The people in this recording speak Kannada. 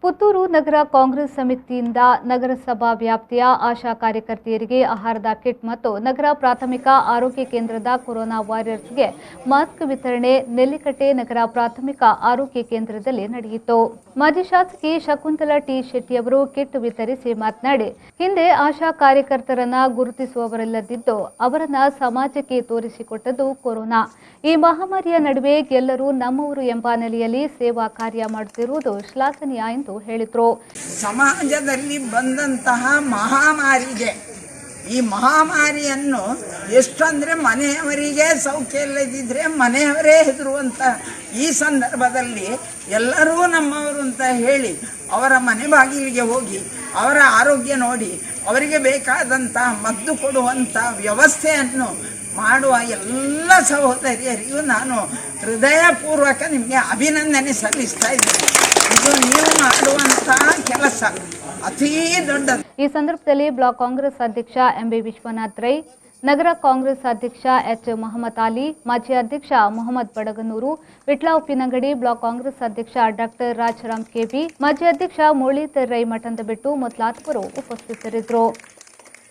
ಪುತ್ತೂರು ನಗರ ಕಾಂಗ್ರೆಸ್ ಸಮಿತಿಯಿಂದ ನಗರಸಭಾ ವ್ಯಾಪ್ತಿಯ ಆಶಾ ಕಾರ್ಯಕರ್ತೆಯರಿಗೆ ಆಹಾರದ ಕಿಟ್ ಮತ್ತು ನಗರ ಪ್ರಾಥಮಿಕ ಆರೋಗ್ಯ ಕೇಂದ್ರದ ಕೊರೋನಾ ವಾರಿಯರ್ಸ್ಗೆ ಮಾಸ್ಕ್ ವಿತರಣೆ ನೆಲ್ಲಿಕಟ್ಟೆ ನಗರ ಪ್ರಾಥಮಿಕ ಆರೋಗ್ಯ ಕೇಂದ್ರದಲ್ಲಿ ನಡೆಯಿತು. ಮಾಜಿ ಶಾಸಕಿ ಶಕುಂತಲಾ ಟಿ ಶೆಟ್ಟಿಯವರು ಕಿಟ್ ವಿತರಿಸಿ ಮಾತನಾಡಿ, ಹಿಂದೆ ಆಶಾ ಕಾರ್ಯಕರ್ತರನ್ನ ಗುರುತಿಸುವವರಿಲ್ಲದಿದ್ದು ಅವರನ್ನ ಸಮಾಜಕ್ಕೆ ತೋರಿಸಿಕೊಟ್ಟದ್ದು ಕೊರೋನಾ. ಈ ಮಹಾಮಾರಿಯ ನಡುವೆ ಎಲ್ಲರೂ ನಮ್ಮವರು ಎಂಬ ನೆಲೆಯಲ್ಲಿ ಸೇವಾ ಕಾರ್ಯ ಮಾಡುತ್ತಿರುವುದು ಶ್ಲಾಘನೀಯ ಎಂದು ಹೇಳಿದರು. ಸಮಾಜದಲ್ಲಿ ಬಂದಂತಹ ಮಹಾಮಾರಿಗೆ ಈ ಮಹಾಮಾರಿಯನ್ನು ಎಷ್ಟಂದ್ರೆ ಮನೆಯವರಿಗೆ ಸೌಖ್ಯ ಇಲ್ಲದಿದ್ದರೆ ಮನೆಯವರೇ ಹೆದರುವಂಥ ಈ ಸಂದರ್ಭದಲ್ಲಿ ಎಲ್ಲರೂ ನಮ್ಮವರು ಅಂತ ಹೇಳಿ ಅವರ ಮನೆ ಬಾಗಿಲಿಗೆ ಹೋಗಿ ಅವರ ಆರೋಗ್ಯ ನೋಡಿ ಅವರಿಗೆ ಬೇಕಾದಂಥ ಮದ್ದು ಕೊಡುವಂಥ ವ್ಯವಸ್ಥೆಯನ್ನು ಮಾಡುವ ಎಲ್ಲ ಸಹೋದರಿಯರಿಗೂ ನಾನು ಹೃದಯಪೂರ್ವಕ ನಿಮಗೆ ಅಭಿನಂದನೆ ಸಲ್ಲಿಸ್ತಾ ಇದ್ದೇನೆ. ಇದು ನೀವು ಮಾಡುವಂತಹ ಕೆಲಸ ಅತೀ ದೊಡ್ಡದು. ಈ ಸಂದರ್ಭದಲ್ಲಿ ಬ್ಲಾಕ್ ಕಾಂಗ್ರೆಸ್ ಅಧ್ಯಕ್ಷ ಎಂಬಿ ವಿಶ್ವನಾಥ್ ರೈ, ನಗರ ಕಾಂಗ್ರೆಸ್ ಅಧ್ಯಕ್ಷ ಎಚ್ ಮೊಹಮ್ಮದ್ ಅಲಿ, ಮಾಜಿ ಅಧ್ಯಕ್ಷ ಮೊಹಮ್ಮದ್ ಬಡಗನೂರು, ವಿಟ್ಲ ಉಪ್ಪಿನಂಗಡಿ, ಬ್ಲಾಕ್ ಕಾಂಗ್ರೆಸ್ ಅಧ್ಯಕ್ಷ ಡಾಕ್ಟರ್ ರಾಜರಾಮ್ ಕೆಬಿ, ಮಾಜಿ ಅಧ್ಯಕ್ಷ ಮುರಳೀಧರ್ ರೈ ಮಠಂದಬಿಟ್ಟು ಮೊದಲಾದವರು ಉಪಸ್ಥಿತರಿದ್ದರು.